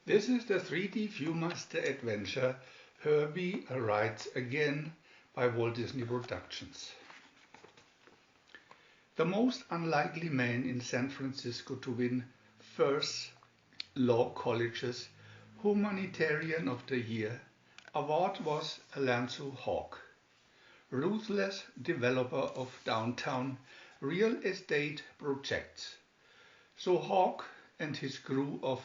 This is the 3D VIEW-MASTER adventure Herbie Writes Again by Walt Disney Productions. The most unlikely man in San Francisco to win first Law College's Humanitarian of the Year award was Alonzo Hawk, ruthless developer of downtown real estate projects. So Hawk and his crew of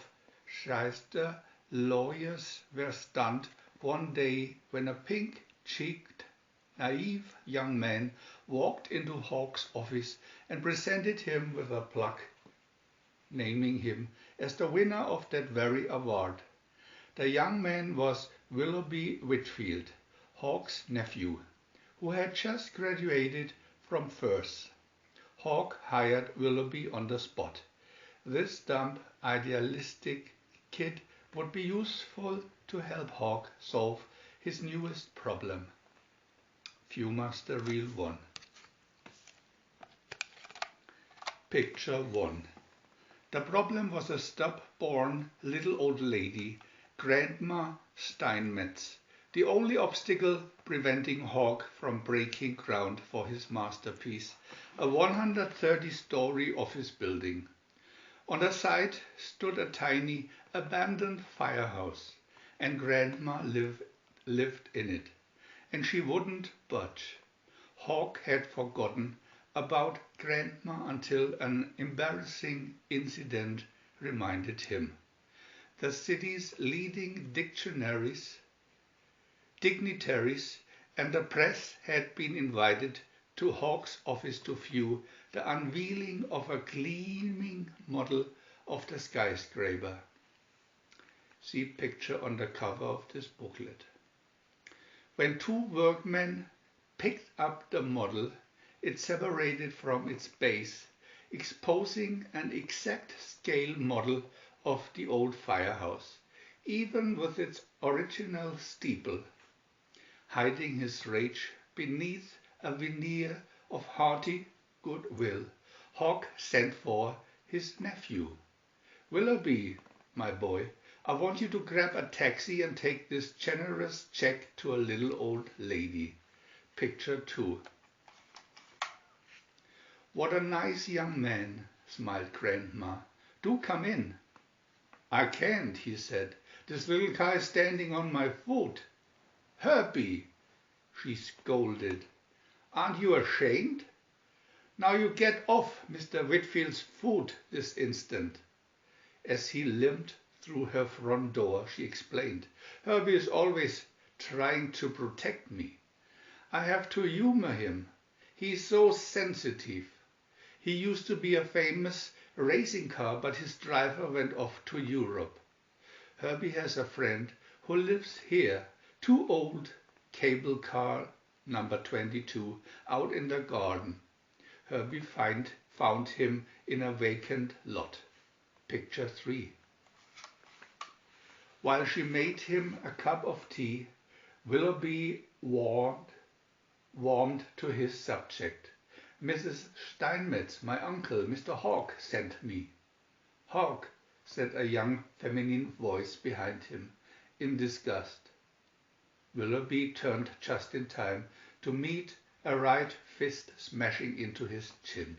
shyster lawyers were stunned one day when a pink-cheeked, naive young man walked into Hawk's office and presented him with a plaque naming him as the winner of that very award. The young man was Willoughby Whitfield, Hawk's nephew, who had just graduated from First. Hawk hired Willoughby on the spot. This dumb, idealistic kid would be useful to help Hawk solve his newest problem. VIEW-MASTER Reel 1. Picture 1. The problem was a stubborn little old lady, Grandma Steinmetz, the only obstacle preventing Hawk from breaking ground for his masterpiece, a 130-story office building. On the site stood a tiny, abandoned firehouse, and Grandma lived in it, and she wouldn't budge. Hawk had forgotten about Grandma until an embarrassing incident reminded him. The city's leading dignitaries and the press had been invited to Hawk's office to view the unveiling of a gleaming model of the skyscraper. See picture on the cover of this booklet. When two workmen picked up the model, it separated from its base, exposing an exact scale model of the old firehouse, even with its original steeple. Hiding his rage beneath a veneer of hearty goodwill, Hawk sent for his nephew. Willoughby, my boy, I want you to grab a taxi and take this generous check to a little old lady. Picture 2. What a nice young man, smiled Grandma. Do come in. I can't, he said. This little car is standing on my foot. Herbie, she scolded. Aren't you ashamed? Now you get off Mr. Whitfield's foot this instant. As he limped through her front door, she explained, Herbie is always trying to protect me. I have to humor him. He's so sensitive. He used to be a famous racing car, but his driver went off to Europe. Herbie has a friend who lives here, too old, cable car number 22, out in the garden. Herbie found him in a vacant lot. Picture 3. While she made him a cup of tea, Willoughby warmed to his subject. Mrs. Steinmetz, my uncle, Mr. Hawk, sent me. Hawk, said a young feminine voice behind him, in disgust. Willoughby turned just in time to meet a right fist smashing into his chin.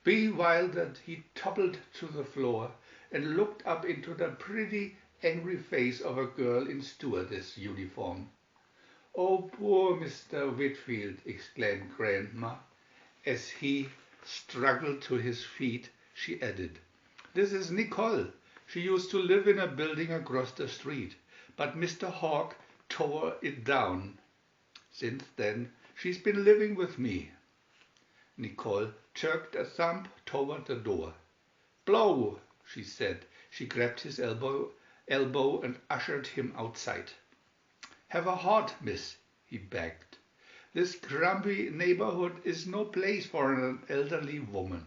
Bewildered, he toppled to the floor and looked up into the pretty, angry face of a girl in stewardess uniform. Oh, poor Mr. Whitfield, exclaimed Grandma. As he struggled to his feet, she added, This is Nicole. She used to live in a building across the street, but Mr. Hawk tore it down. Since then, she's been living with me. Nicole jerked a thumb toward the door. Blow, she said. She grabbed his elbow and ushered him outside. Have a heart, miss, he begged. This grumpy neighborhood is no place for an elderly woman.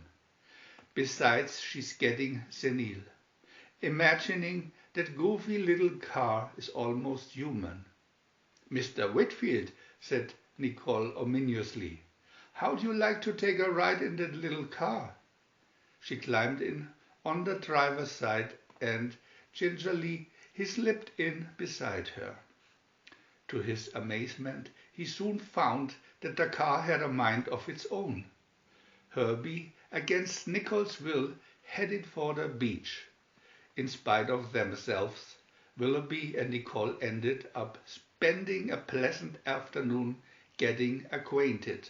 Besides, she's getting senile. Imagining that goofy little car is almost human. Mr. Whitfield, said Nicole ominously, how'd you like to take a ride in that little car? She climbed in on the driver's side and Gingerly he slipped in beside her. To his amazement, he soon found that the car had a mind of its own. Herbie, against Nicole's will, headed for the beach. In spite of themselves, Willoughby and Nicole ended up spending a pleasant afternoon getting acquainted.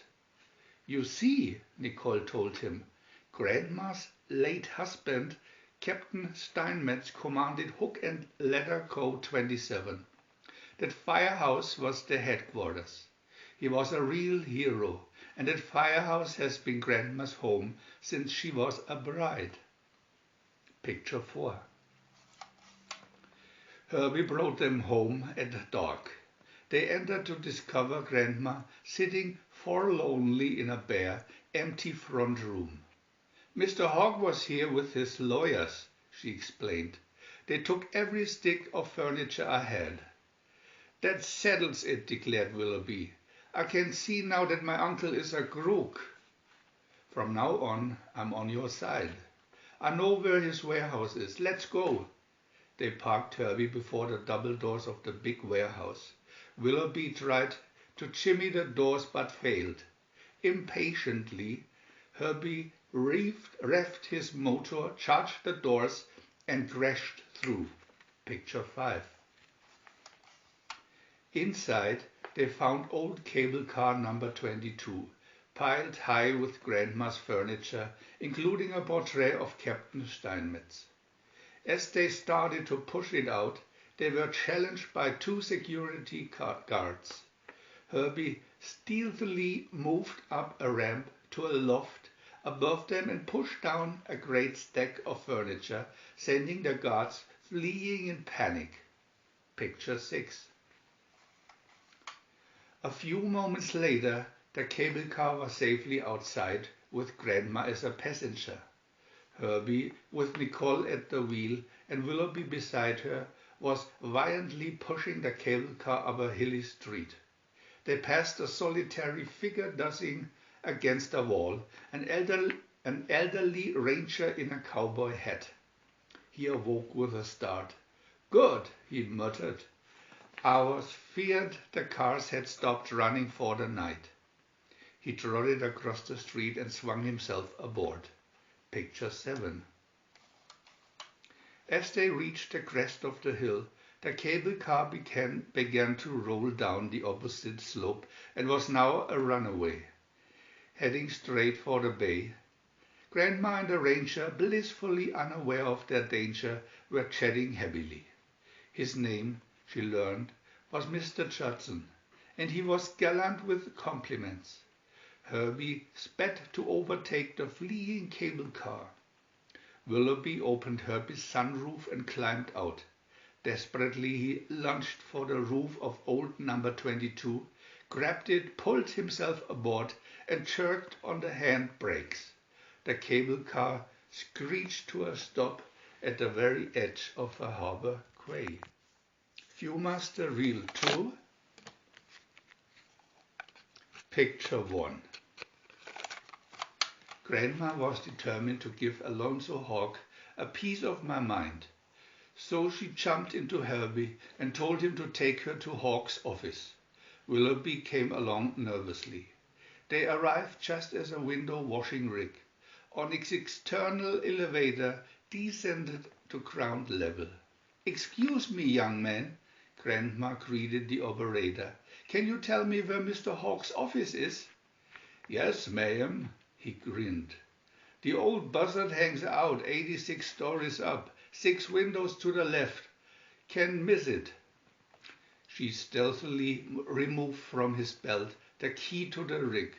You see, Nicole told him, Grandma's late husband, Captain Steinmetz, commanded Hook and Ladder Co. 27. That firehouse was the headquarters. He was a real hero, and that firehouse has been Grandma's home since she was a bride. Picture 4. Herbie brought them home at dark. They entered to discover Grandma sitting forlornly in a bare, empty front room. Mr. Hogg was here with his lawyers, she explained. They took every stick of furniture I had. That settles it, declared Willoughby. I can see now that my uncle is a crook. From now on, I'm on your side. I know where his warehouse is. Let's go. They parked Herbie before the double doors of the big warehouse. Willoughby tried to jimmy the doors but failed. Impatiently, Herbie revved his motor, charged the doors, and crashed through. Picture 5. Inside, they found old cable car number 22, piled high with Grandma's furniture, including a portrait of Captain Steinmetz. As they started to push it out, they were challenged by 2 security guards. Herbie stealthily moved up a ramp to a loft above them and pushed down a great stack of furniture, sending the guards fleeing in panic. Picture 6. A few moments later, the cable car was safely outside with Grandma as a passenger. Herbie, with Nicole at the wheel and Willoughby beside her, was violently pushing the cable car up a hilly street. They passed a solitary figure dozing against a wall, an elderly ranger in a cowboy hat. He awoke with a start. Good, he muttered. I was feared the cars had stopped running for the night. He trotted across the street and swung himself aboard. Picture 7. As they reached the crest of the hill, the cable car began to roll down the opposite slope and was now a runaway, heading straight for the bay. Grandma and the ranger, blissfully unaware of their danger, were chatting happily. His name, she learned, was Mr. Judson, and he was gallant with compliments. Herbie sped to overtake the fleeing cable car. Willoughby opened Herbie's sunroof and climbed out. Desperately he lunged for the roof of old number 22, grabbed it, pulled himself aboard, and jerked on the hand brakes. The cable car screeched to a stop at the very edge of a harbor quay. VIEW-MASTER Reel 2, Picture 1. Grandma was determined to give Alonzo Hogg a piece of my mind, so she jumped into Herbie and told him to take her to Hogg's office. Willoughby came along nervously. They arrived just as a window washing rig on its external elevator descended to ground level. Excuse me, young man, Grandma greeted the operator. Can you tell me where Mr. Hogg's office is? Yes, ma'am, he grinned. The old buzzard hangs out 86 stories up, 6 windows to the left. Can't miss it. She stealthily removed from his belt the key to the rig.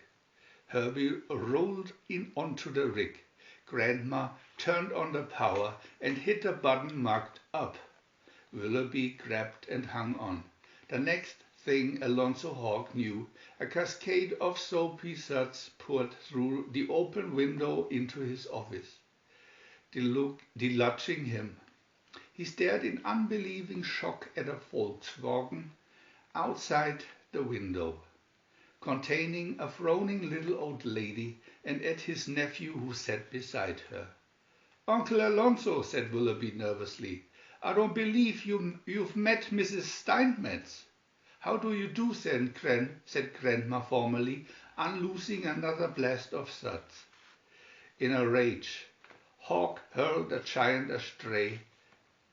Herbie rolled in onto the rig. Grandma turned on the power and hit the button marked up. Willoughby grabbed and hung on. The next thing Alonzo Hogg knew, a cascade of soapy suds poured through the open window into his office, deluging him. He stared in unbelieving shock at a Volkswagen outside the window, containing a frowning little old lady, and at his nephew who sat beside her. Uncle Alonzo, said Willoughby nervously, I don't believe you've met Mrs. Steinmetz. How do you do, said Grandma formally, unloosing another blast of suds. In a rage, Hawk hurled a giant ashtray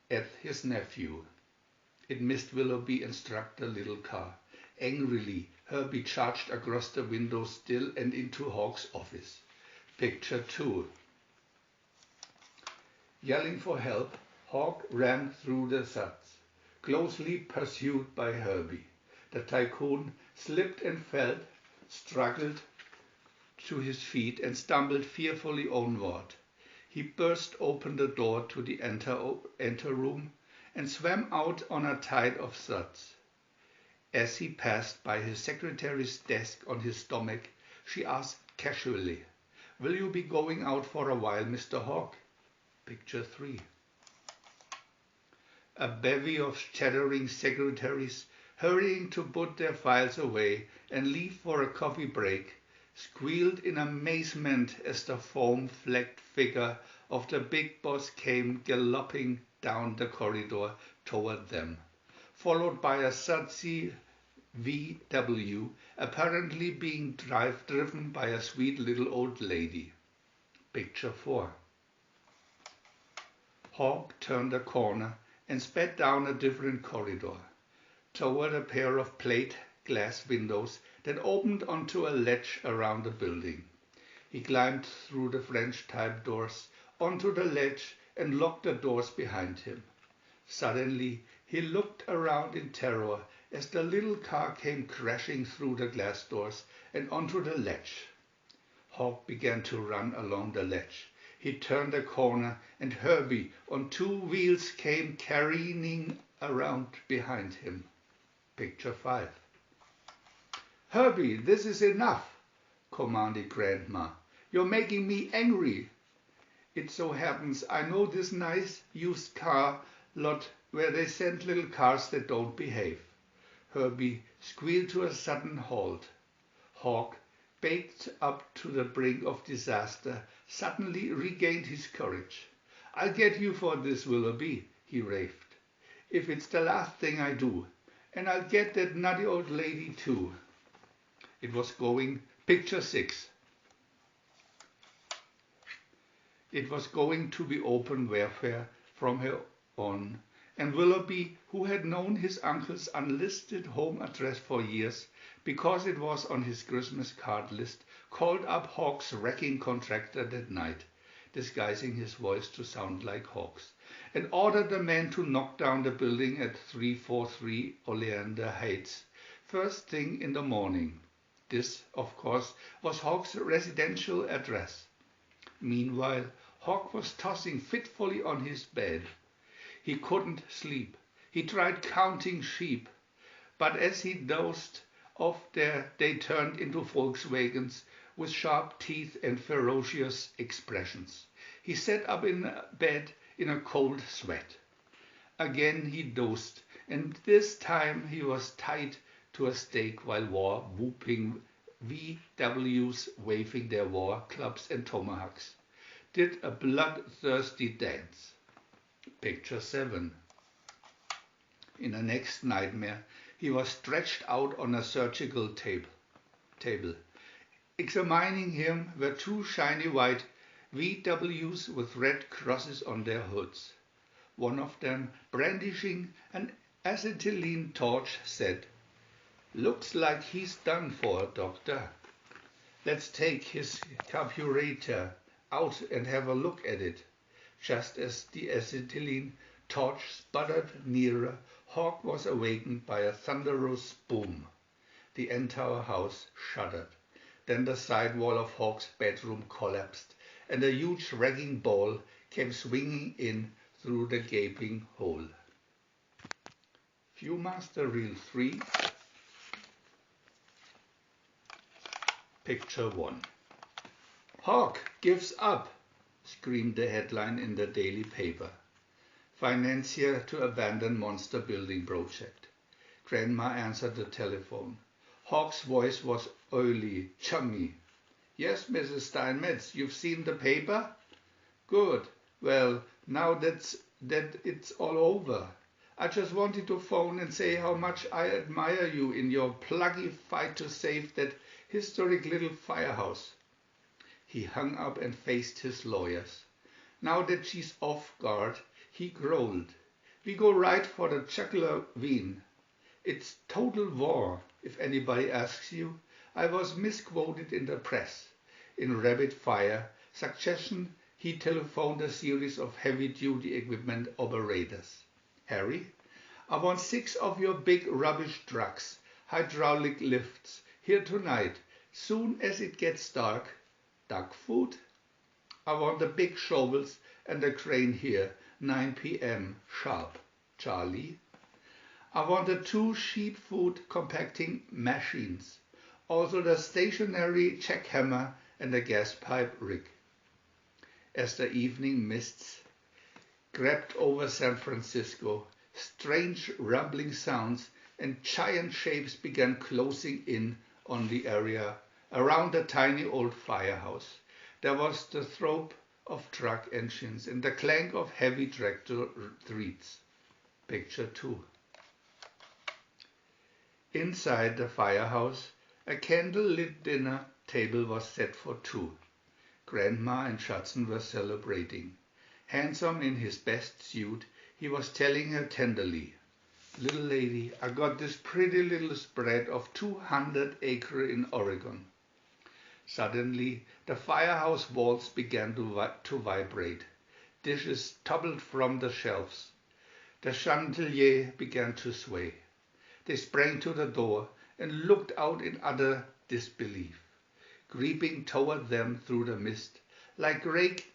at his nephew. It missed Willoughby and struck the little car. Angrily, Herbie charged across the window sill and into Hawk's office. Picture 2. Yelling for help, Hawk ran through the suds, closely pursued by Herbie. The tycoon slipped and fell, struggled to his feet and stumbled fearfully onward. He burst open the door to the enter room and swam out on a tide of suds. As he passed by his secretary's desk on his stomach, she asked casually, "Will you be going out for a while, Mr. Hawk?" Picture 3. A bevy of chattering secretaries, hurrying to put their files away and leave for a coffee break, squealed in amazement as the foam-flecked figure of the big boss came galloping down the corridor toward them, followed by a sudsy VW, apparently being driven by a sweet little old lady. Picture 4. Hawk turned a corner and sped down a different corridor, toward a pair of plate glass windows that opened onto a ledge around the building. He climbed through the French-type doors onto the ledge and locked the doors behind him. Suddenly, he looked around in terror as the little car came crashing through the glass doors and onto the ledge. Hawk began to run along the ledge. He turned a corner and Herbie on 2 wheels came careening around behind him. Picture 5. "Herbie, this is enough," commanded Grandma. "You're making me angry. It so happens I know this nice used car lot where they send little cars that don't behave." Herbie squealed to a sudden halt. Hawk, baked up to the brink of disaster, suddenly regained his courage. "I'll get you for this, Willoughby," he raved, "if it's the last thing I do. And I'll get that nutty old lady too." Picture 6. It was going to be open warfare from here on, and Willoughby, who had known his uncle's unlisted home address for years, because it was on his Christmas card list, called up Hawk's wrecking contractor that night, disguising his voice to sound like Hawk's, and ordered the man to knock down the building at 343 Oleander Heights first thing in the morning. This, of course, was Hawk's residential address. Meanwhile, Hawk was tossing fitfully on his bed. He couldn't sleep. He tried counting sheep, but as he dozed off they turned into Volkswagens with sharp teeth and ferocious expressions. He sat up in bed in a cold sweat. Again he dozed, and this time he was tied to a stake while whooping VWs waving their war clubs and tomahawks did a bloodthirsty dance. Picture 7. In the next nightmare, he was stretched out on a surgical table. Examining him were 2 shiny white VWs with red crosses on their hoods. One of them, brandishing an acetylene torch, said, "Looks like he's done for, Doctor. Let's take his carburetor out and have a look at it." Just as the acetylene torch sputtered nearer, Hawk was awakened by a thunderous boom. The entire house shuddered. Then the side wall of Hawk's bedroom collapsed, and a huge wrecking ball came swinging in through the gaping hole. VIEW-MASTER Reel 3. Picture 1. "Hawk gives up," screamed the headline in the daily paper. "Financier to abandon monster building project." Grandma answered the telephone. Hawk's voice was oily, chummy. "Yes, Mrs. Steinmetz, you've seen the paper? Good. Well, now that's that it's all over. I just wanted to phone and say how much I admire you in your pluggy fight to save that historic little firehouse." He hung up and faced his lawyers. Now that she's off guard, he growled, "We go right for the jugular vein. It's total war, if anybody asks you. I was misquoted in the press." In rapid-fire succession, he telephoned a series of heavy-duty equipment operators. "Harry, I want 6 of your big rubbish trucks, hydraulic lifts, here tonight, soon as it gets dark. Duck food? I want the big shovels and the crane here, 9 p.m. sharp. Charlie? I want the 2 sheep food compacting machines, also the stationary jackhammer and the gas pipe rig." As the evening mists crept over San Francisco, strange rumbling sounds and giant shapes began closing in on the area around the tiny old firehouse. There was the throb of truck engines and the clank of heavy tractor treads. Picture 2. Inside the firehouse, a candle-lit dinner table was set for 2. Grandma and Judson were celebrating. Handsome in his best suit, he was telling her tenderly, "Little lady, I got this pretty little spread of 200 acres in Oregon." Suddenly, the firehouse walls began to vibrate. Dishes toppled from the shelves. The chandelier began to sway. They sprang to the door and looked out in utter disbelief. Creeping toward them through the mist, like great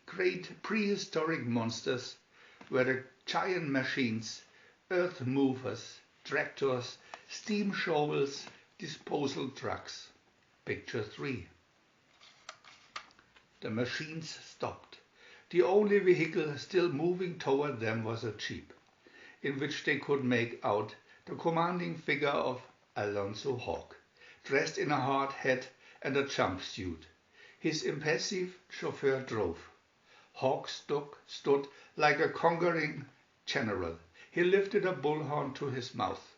prehistoric monsters, were the giant machines, earth movers, tractors, steam shovels, disposal trucks. Picture 3. The machines stopped. The only vehicle still moving toward them was a jeep, in which they could make out the commanding figure of Alonzo Hawk, dressed in a hard hat and a jumpsuit. His impassive chauffeur drove. Hawk stood like a conquering general. He lifted a bullhorn to his mouth.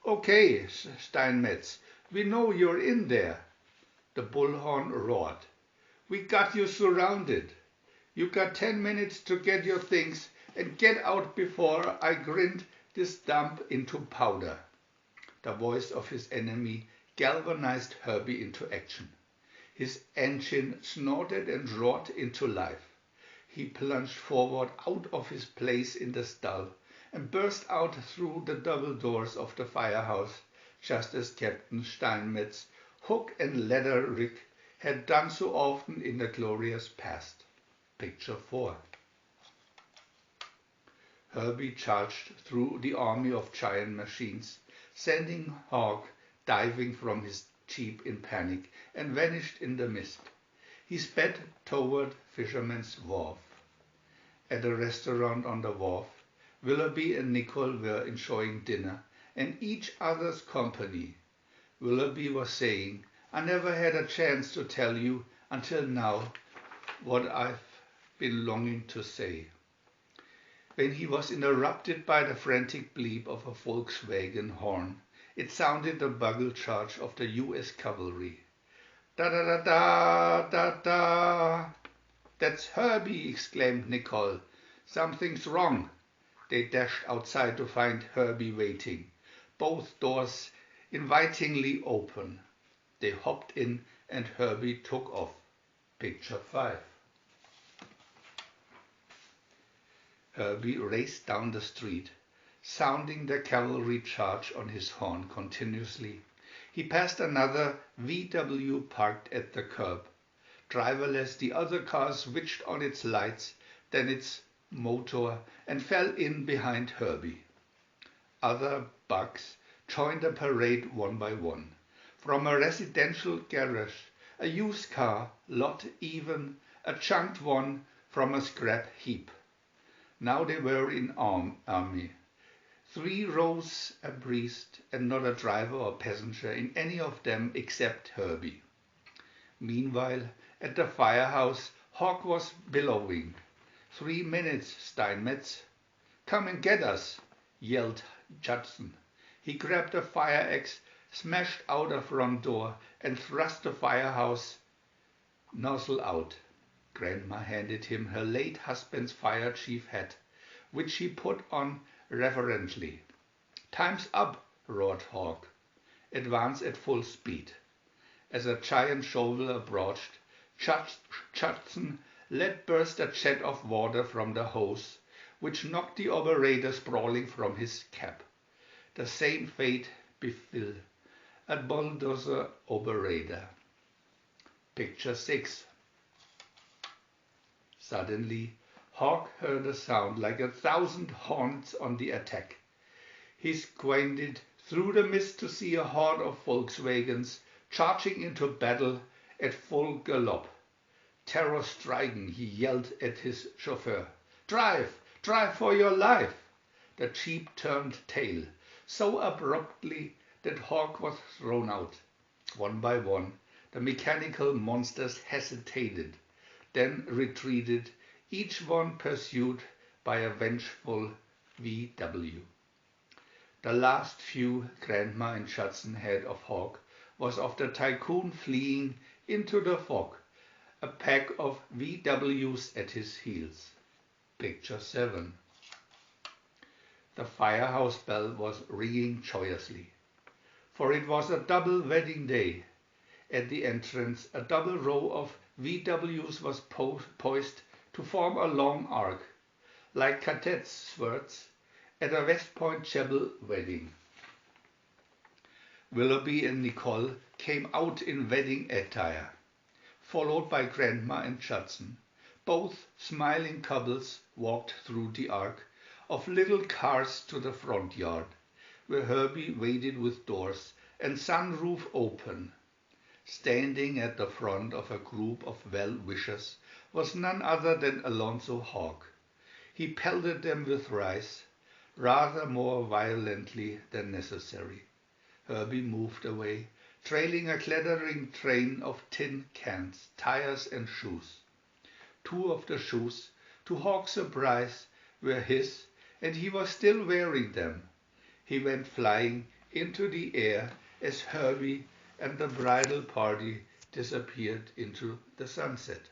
"Okay, Steinmetz, we know you're in there." The bullhorn roared. "We got you surrounded. You got 10 minutes to get your things and get out before I grind this dump into powder." The voice of his enemy galvanized Herbie into action. His engine snorted and roared into life. He plunged forward out of his place in the stall and burst out through the double doors of the firehouse, just as Captain Steinmetz' hook and ladder rig had done so often in the glorious past. Picture 4. Herbie charged through the army of giant machines, sending Hawk diving from his jeep in panic, and vanished in the mist. He sped toward Fisherman's Wharf. At a restaurant on the wharf, Willoughby and Nicole were enjoying dinner and each other's company. Willoughby was saying, "I never had a chance to tell you until now what I've been longing to say," when he was interrupted by the frantic bleep of a Volkswagen horn. It sounded the bugle charge of the U.S. cavalry. "Da-da-da-da-da-da!" "That's Herbie!" exclaimed Nicole. "Something's wrong." They dashed outside to find Herbie waiting, both doors invitingly open. They hopped in and Herbie took off. Picture 5. Herbie raced down the street, sounding the cavalry charge on his horn continuously. He passed another VW parked at the curb. Driverless, the other car switched on its lights, then its motor, and fell in behind Herbie. Other bugs joined the parade one by one. From a residential garage, a used car lot, even a junked one from a scrap heap. Now they were in army. 3 rows abreast, and not a driver or passenger in any of them except Herbie. Meanwhile, at the firehouse, Hawk was bellowing. 3 minutes, Steinmetz. Come and get us, yelled Judson. He grabbed a fire axe, smashed out a front door, and thrust the firehouse nozzle out. Grandma handed him her late husband's fire chief hat, which she put on reverently. Time's up, roared Hawk. Advance at full speed. As a giant shovel approached, Judson let burst a jet of water from the hose, which knocked the operator sprawling from his cab. The same fate befell a bulldozer operator. Picture 6. Suddenly, Hawk heard a sound like 1,000 horns on the attack. He squinted through the mist to see a horde of Volkswagens charging into battle at full gallop. Terror stricken, he yelled at his chauffeur, "Drive! Drive for your life!" The jeep turned tail, so abruptly that Hawk was thrown out. One by one, the mechanical monsters hesitated, then retreated, each one pursued by a vengeful VW. The last view Grandma and Judson had of Hawk was of the tycoon fleeing into the fog, a pack of VWs at his heels. Picture 7. The firehouse bell was ringing joyously, for it was a double wedding day. At the entrance, a double row of VWs was poised to form a long arc, like cadets' swords at a West Point Chapel wedding. Willoughby and Nicole came out in wedding attire, followed by Grandma and Judson. Both smiling couples walked through the arc of little cars to the front yard, where Herbie waited with doors and sunroof open. Standing at the front of a group of well-wishers was none other than Alonzo Hawk. He pelted them with rice, rather more violently than necessary. Herbie moved away, trailing a clattering train of tin cans, tires and shoes. Two of the shoes, to Hawk's surprise, were his, and he was still wearing them. He went flying into the air as Herbie and the bridal party disappeared into the sunset.